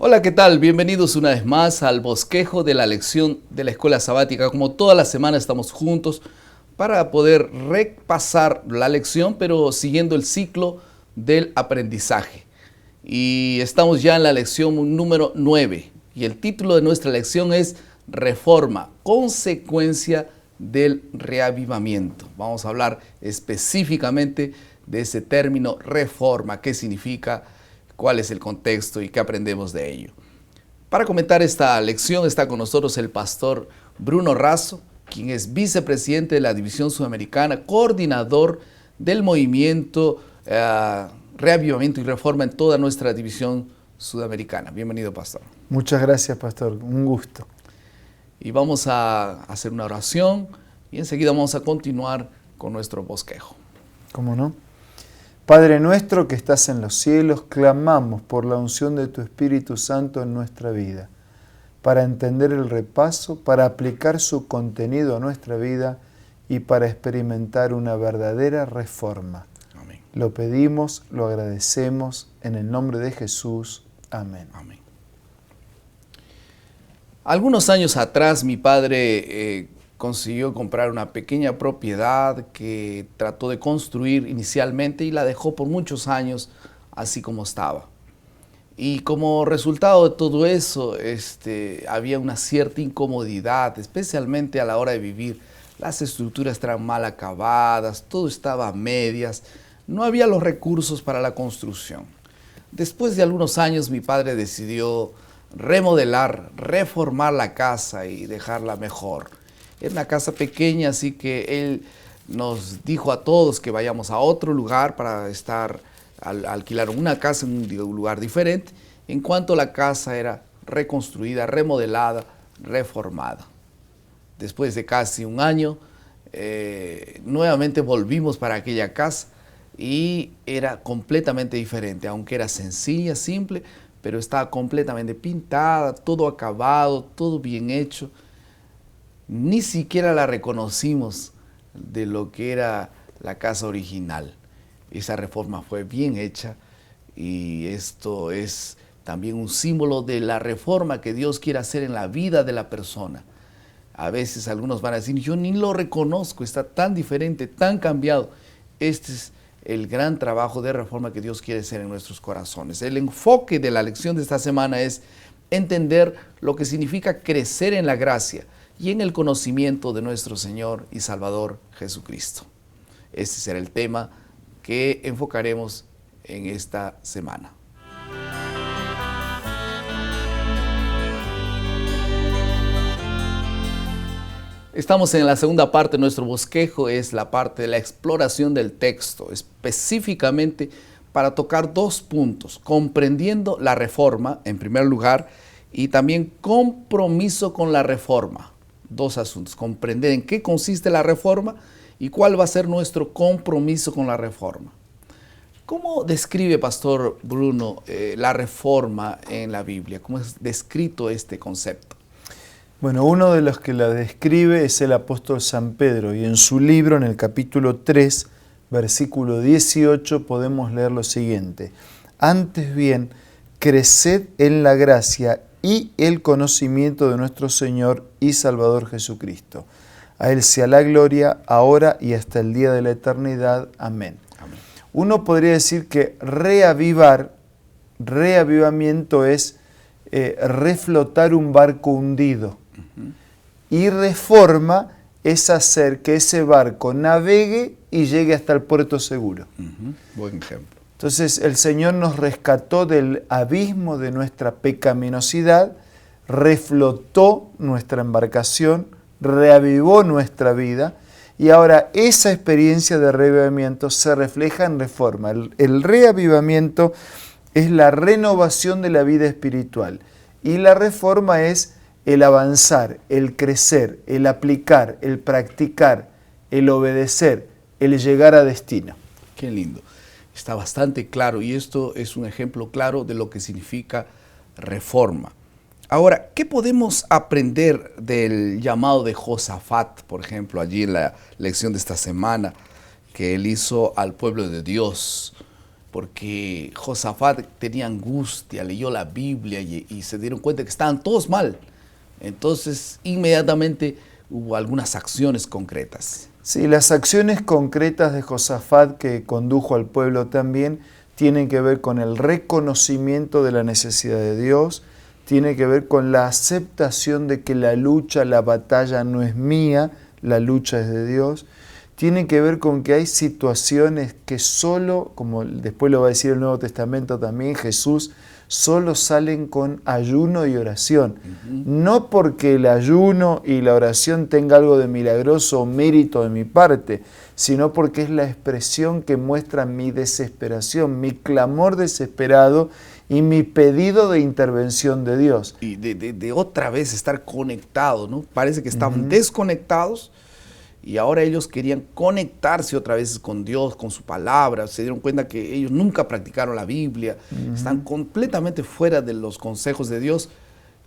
Hola, ¿qué tal? Bienvenidos una vez más al bosquejo de la lección de la escuela sabática. Como toda la semana estamos juntos para poder repasar la lección, pero siguiendo el ciclo del aprendizaje. Y estamos ya en la lección número 9. Y el título de nuestra lección es Reforma, consecuencia del reavivamiento. Vamos a hablar específicamente de ese término reforma, qué significa, cuál es el contexto y qué aprendemos de ello. Para comentar esta lección está con nosotros el pastor Bruno Razo, quien es vicepresidente de la División Sudamericana, coordinador del movimiento Reavivamiento y Reforma en toda nuestra división sudamericana. Bienvenido, pastor. Muchas gracias, pastor. Un gusto. Y vamos a hacer una oración y enseguida vamos a continuar con nuestro bosquejo. ¿Cómo no? Padre nuestro que estás en los cielos, clamamos por la unción de tu Espíritu Santo en nuestra vida, para entender el repaso, para aplicar su contenido a nuestra vida y para experimentar una verdadera reforma. Amén. Lo pedimos, lo agradecemos, en el nombre de Jesús. Amén. Amén. Algunos años atrás mi padre consiguió comprar una pequeña propiedad que trató de construir inicialmente y la dejó por muchos años así como estaba. Y como resultado de todo eso, había una cierta incomodidad, especialmente a la hora de vivir. Las estructuras estaban mal acabadas, todo estaba a medias, no había los recursos para la construcción. Después de algunos años mi padre decidió remodelar, reformar la casa y dejarla mejor. Era una casa pequeña, así que él nos dijo a todos que vayamos a otro lugar para alquilar una casa en un lugar diferente, en cuanto la casa era reconstruida, remodelada, reformada. Después de casi un año, nuevamente volvimos para aquella casa y era completamente diferente, aunque era sencilla, simple, pero estaba completamente pintada, todo acabado, todo bien hecho. Ni siquiera la reconocimos de lo que era la casa original. Esa reforma fue bien hecha y esto es también un símbolo de la reforma que Dios quiere hacer en la vida de la persona. A veces algunos van a decir, yo ni lo reconozco, está tan diferente, tan cambiado. Este es el gran trabajo de reforma que Dios quiere hacer en nuestros corazones. El enfoque de la lección de esta semana es entender lo que significa crecer en la gracia y en el conocimiento de nuestro Señor y Salvador Jesucristo. Este será el tema que enfocaremos en esta semana. Estamos en la segunda parte de nuestro bosquejo, es la parte de la exploración del texto, específicamente para tocar dos puntos, comprendiendo la reforma en primer lugar y también compromiso con la reforma. Dos asuntos, comprender en qué consiste la reforma y cuál va a ser nuestro compromiso con la reforma. ¿Cómo describe, Pastor Bruno, la reforma en la Biblia? ¿Cómo es descrito este concepto? Bueno, uno de los que la describe es el apóstol San Pedro, y en su libro, en el capítulo 3, versículo 18, podemos leer lo siguiente: antes bien, creced en la gracia y el conocimiento de nuestro Señor y Salvador Jesucristo. A Él sea la gloria, ahora y hasta el día de la eternidad. Amén. Amén. Uno podría decir que reavivamiento es reflotar un barco hundido. Y reforma es hacer que ese barco navegue y llegue hasta el puerto seguro. Buen ejemplo. Entonces el Señor nos rescató del abismo de nuestra pecaminosidad, reflotó nuestra embarcación, reavivó nuestra vida, y ahora esa experiencia de reavivamiento se refleja en reforma. El reavivamiento es la renovación de la vida espiritual y la reforma es el avanzar, el crecer, el aplicar, el practicar, el obedecer, el llegar a destino. Qué lindo. Está bastante claro y esto es un ejemplo claro de lo que significa reforma. Ahora, ¿qué podemos aprender del llamado de Josafat, por ejemplo, allí en la lección de esta semana, que él hizo al pueblo de Dios? porque Josafat tenía angustia, leyó la Biblia y se dieron cuenta que estaban todos mal. Entonces, inmediatamente hubo algunas acciones concretas. Sí, las acciones concretas de Josafat que condujo al pueblo también tienen que ver con el reconocimiento de la necesidad de Dios, tiene que ver con la aceptación de que la lucha, la batalla no es mía, la lucha es de Dios. Tiene que ver con que hay situaciones que solo, como después lo va a decir el Nuevo Testamento también, Jesús, solo salen con ayuno y oración. No porque el ayuno y la oración tenga algo de milagroso o mérito de mi parte, sino porque es la expresión que muestra mi desesperación, mi clamor desesperado y mi pedido de intervención de Dios. Y de otra vez estar conectados, ¿no? Parece que estaban desconectados y ahora ellos querían conectarse otra vez con Dios, con su palabra. Se dieron cuenta que ellos nunca practicaron la Biblia, están completamente fuera de los consejos de Dios.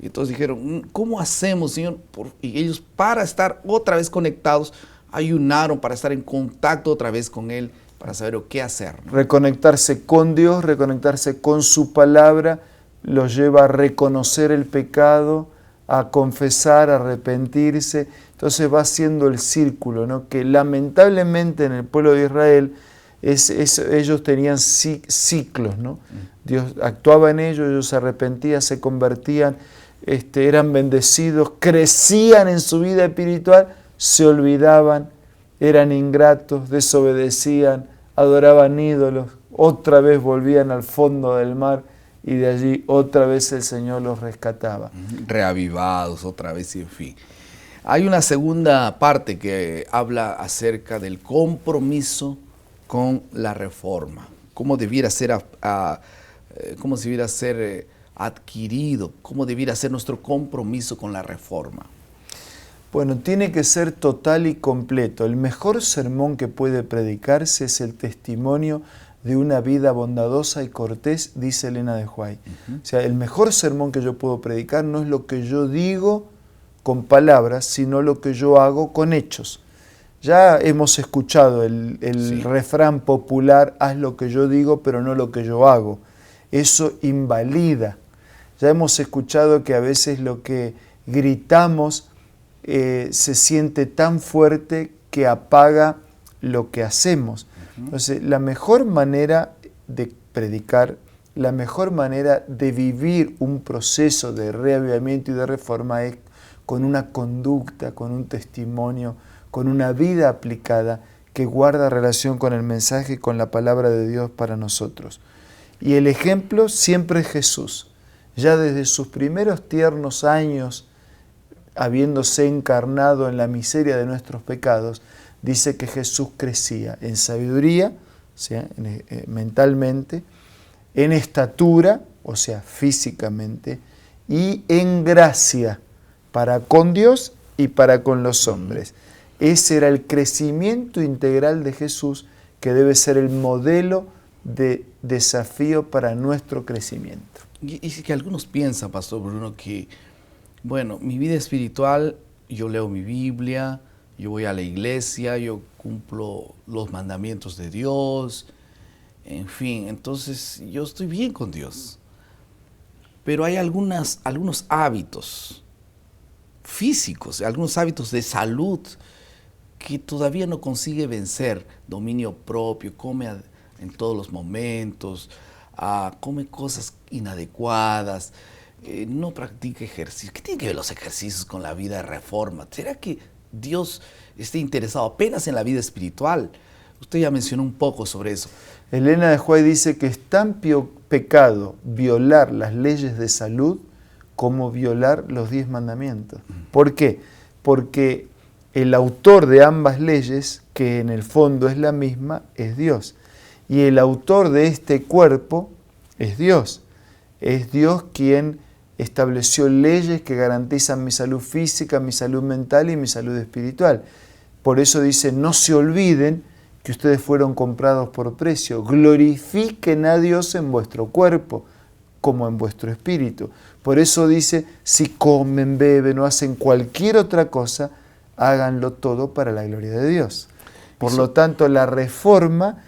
Y entonces dijeron, ¿cómo hacemos, Señor? Y ellos, para estar otra vez conectados, ayunaron para estar en contacto otra vez con Él, para saber qué hacer, ¿no? Reconectarse con Dios, reconectarse con su palabra, los lleva a reconocer el pecado, a confesar, a arrepentirse. Entonces va haciendo el círculo, ¿no? Que lamentablemente en el pueblo de Israel ellos tenían ciclos, ¿no? Dios actuaba en ellos se arrepentían, se convertían, eran bendecidos, crecían en su vida espiritual, se olvidaban, eran ingratos, desobedecían, adoraban ídolos, otra vez volvían al fondo del mar y de allí otra vez el Señor los rescataba. Reavivados otra vez y en fin. Hay una segunda parte que habla acerca del compromiso con la reforma. Cómo debiera ser, adquirido, cómo debiera ser nuestro compromiso con la reforma. Bueno, tiene que ser total y completo. El mejor sermón que puede predicarse es el testimonio de una vida bondadosa y cortés, dice Elena de White. O sea, el mejor sermón que yo puedo predicar no es lo que yo digo con palabras, sino lo que yo hago con hechos. Ya hemos escuchado el refrán popular, haz lo que yo digo, pero no lo que yo hago. Eso invalida. Ya hemos escuchado que a veces lo que gritamos se siente tan fuerte que apaga lo que hacemos. Entonces, la mejor manera de predicar, la mejor manera de vivir un proceso de reavivamiento y de reforma es con una conducta, con un testimonio, con una vida aplicada que guarda relación con el mensaje y con la palabra de Dios para nosotros. Y el ejemplo siempre es Jesús. Ya desde sus primeros tiernos años, habiéndose encarnado en la miseria de nuestros pecados, dice que Jesús crecía en sabiduría, o sea, mentalmente, en estatura, o sea, físicamente, y en gracia, para con Dios y para con los hombres. Ese era el crecimiento integral de Jesús, que debe ser el modelo de desafío para nuestro crecimiento. Y que algunos piensan, Pastor Bruno, que, bueno, mi vida espiritual, yo leo mi Biblia, yo voy a la iglesia, yo cumplo los mandamientos de Dios, en fin, entonces yo estoy bien con Dios. Pero hay algunos hábitos físicos, algunos hábitos de salud que todavía no consigue vencer. Dominio propio, come en todos los momentos, come cosas inadecuadas, no practica ejercicio. ¿Qué tiene que ver los ejercicios con la vida de reforma? ¿Será que Dios esté interesado apenas en la vida espiritual? Usted ya mencionó un poco sobre eso. Elena de White dice que es tan pecado violar las leyes de salud como violar los 10 mandamientos. ¿Por qué? Porque el autor de ambas leyes, que en el fondo es la misma, es Dios. Y el autor de este cuerpo es Dios. Es Dios quien estableció leyes que garantizan mi salud física, mi salud mental y mi salud espiritual. Por eso dice, no se olviden que ustedes fueron comprados por precio. Glorifiquen a Dios en vuestro cuerpo, como en vuestro espíritu. Por eso dice, si comen, beben o hacen cualquier otra cosa, háganlo todo para la gloria de Dios. Por lo tanto, la reforma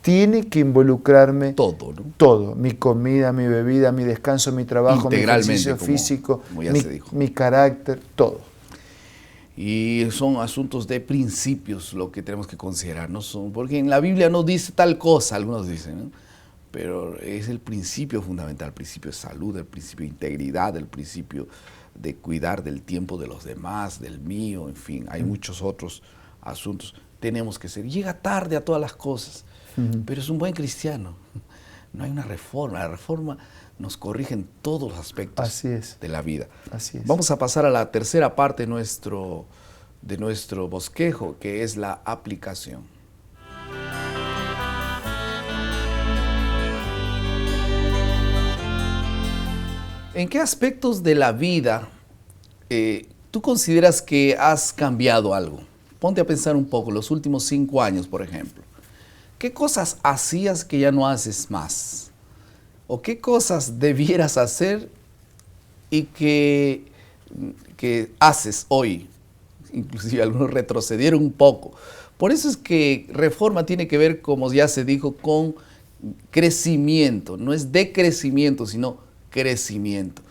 tiene que involucrarme todo, ¿no? todo, mi comida, mi bebida, mi descanso, mi trabajo, mi ejercicio como físico, ya se dijo. mi carácter, todo. Y son asuntos de principios lo que tenemos que considerar, ¿no? Porque en la Biblia no dice tal cosa, algunos dicen, ¿no? Pero es el principio fundamental, el principio de salud, el principio de integridad, el principio de cuidar del tiempo de los demás, del mío, en fin, hay muchos otros asuntos. Tenemos que ser, llega tarde a todas las cosas, pero es un buen cristiano. No hay una reforma, la reforma nos corrige en todos los aspectos de la vida. Así es. Vamos a pasar a la tercera parte de nuestro bosquejo, que es la aplicación. ¿En qué aspectos de la vida tú consideras que has cambiado algo? Ponte a pensar un poco, los últimos 5 años, por ejemplo. ¿Qué cosas hacías que ya no haces más? ¿O qué cosas debieras hacer y que haces hoy? Inclusive algunos retrocedieron un poco. Por eso es que reforma tiene que ver, como ya se dijo, con crecimiento. No es decrecimiento, sino crecimiento.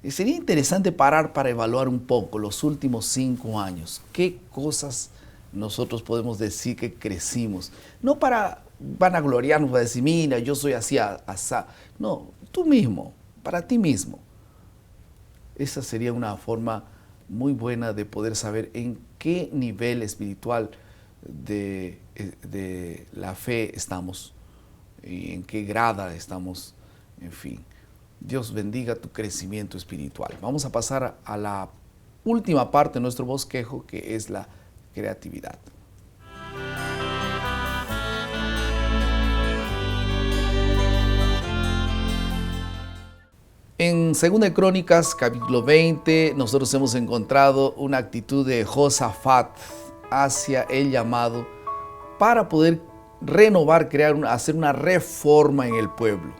Y sería interesante parar para evaluar un poco los últimos 5 años. ¿Qué cosas nosotros podemos decir que crecimos? No para vanagloriarnos, para decir, mira, yo soy así, asá. No, tú mismo, para ti mismo. Esa sería una forma muy buena de poder saber en qué nivel espiritual de la fe estamos y en qué grada estamos, en fin. Dios bendiga tu crecimiento espiritual. Vamos a pasar a la última parte de nuestro bosquejo, que es la creatividad. En 2 Crónicas, capítulo 20, nosotros hemos encontrado una actitud de Josafat hacia el llamado para poder renovar, hacer una reforma en el pueblo.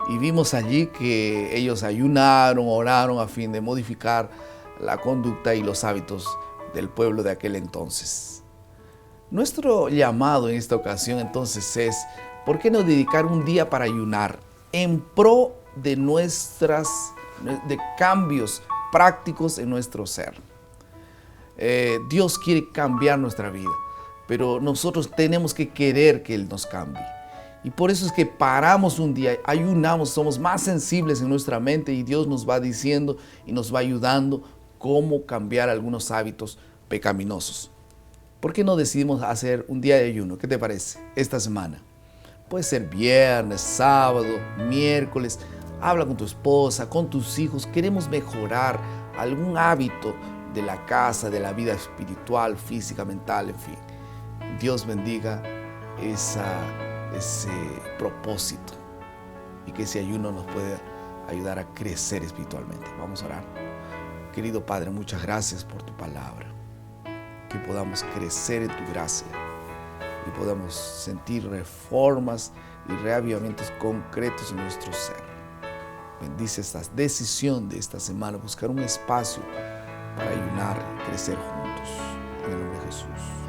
Y vimos allí que ellos ayunaron, oraron a fin de modificar la conducta y los hábitos del pueblo de aquel entonces. Nuestro llamado en esta ocasión entonces es, ¿por qué no dedicar un día para ayunar en pro de cambios prácticos en nuestro ser? Dios quiere cambiar nuestra vida, pero nosotros tenemos que querer que Él nos cambie. Y por eso es que paramos un día, ayunamos, somos más sensibles en nuestra mente y Dios nos va diciendo y nos va ayudando cómo cambiar algunos hábitos pecaminosos. ¿Por qué no decidimos hacer un día de ayuno? ¿Qué te parece? Esta semana. Puede ser viernes, sábado, miércoles. Habla con tu esposa, con tus hijos. Queremos mejorar algún hábito de la casa, de la vida espiritual, física, mental, en fin. Dios bendiga ese propósito y que ese ayuno nos pueda ayudar a crecer espiritualmente. Vamos a orar. Querido Padre, muchas gracias por tu palabra. Que podamos crecer en tu gracia y podamos sentir reformas y reavivamientos concretos en nuestro ser. Bendice esta decisión de esta semana, buscar un espacio para ayunar y crecer juntos. En el nombre de Jesús.